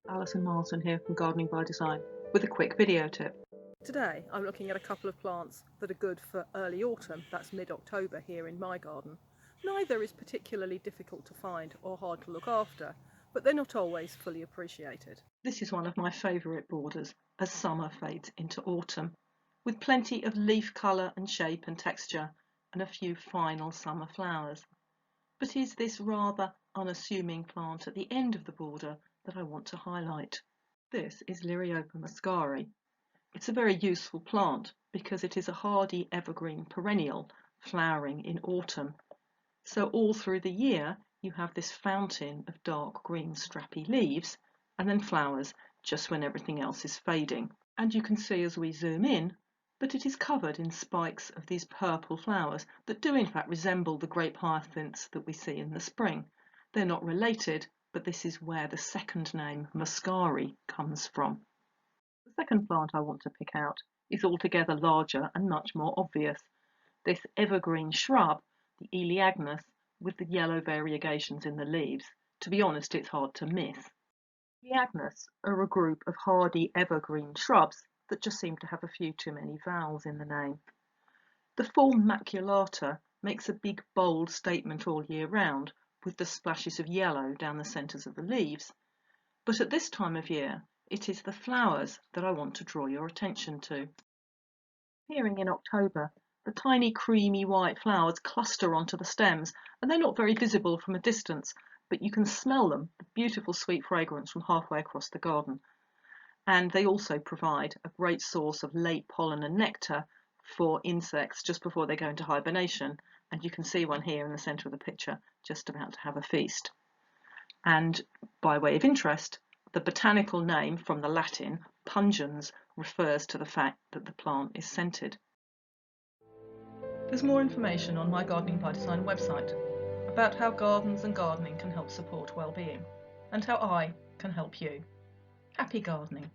Alison here from Gardening by Design with a quick video tip. Today I'm looking at a couple of plants that are good for early autumn, that's mid-October here in my garden. Neither is particularly difficult to find or hard to look after, but they're not always fully appreciated. This is one of my favourite borders as summer fades into autumn, with plenty of leaf colour and shape and texture and a few final summer flowers. But is this rather unassuming plant at the end of the border that I want to highlight? This is Liriopa muscari. It's a very useful plant because it is a hardy evergreen perennial flowering in autumn. So all through the year you have this fountain of dark green strappy leaves and then flowers just when everything else is fading. And you can see as we zoom in that it is covered in spikes of these purple flowers that do in fact resemble the grape hyacinths that we see in the spring. They're not related, but this is where the second name muscari comes from. The second plant I want to pick out is altogether larger and much more obvious. This evergreen shrub, the Elaeagnus, with the yellow variegations in the leaves. To be honest, it's hard to miss. Elaeagnus are a group of hardy evergreen shrubs that just seem to have a few too many vowels in the name. The form maculata makes a big bold statement all year round with the splashes of yellow down the centres of the leaves. But at this time of year, it is the flowers that I want to draw your attention to. Appearing in October, the tiny creamy white flowers cluster onto the stems and they're not very visible from a distance, but you can smell them, the beautiful sweet fragrance from halfway across the garden. And they also provide a great source of late pollen and nectar for insects just before they go into hibernation. And you can see one here in the centre of the picture, just about to have a feast. And by way of interest, the botanical name from the Latin, pungens, refers to the fact that the plant is scented. There's more information on my Gardening by Design website about how gardens and gardening can help support well-being and how I can help you. Happy gardening!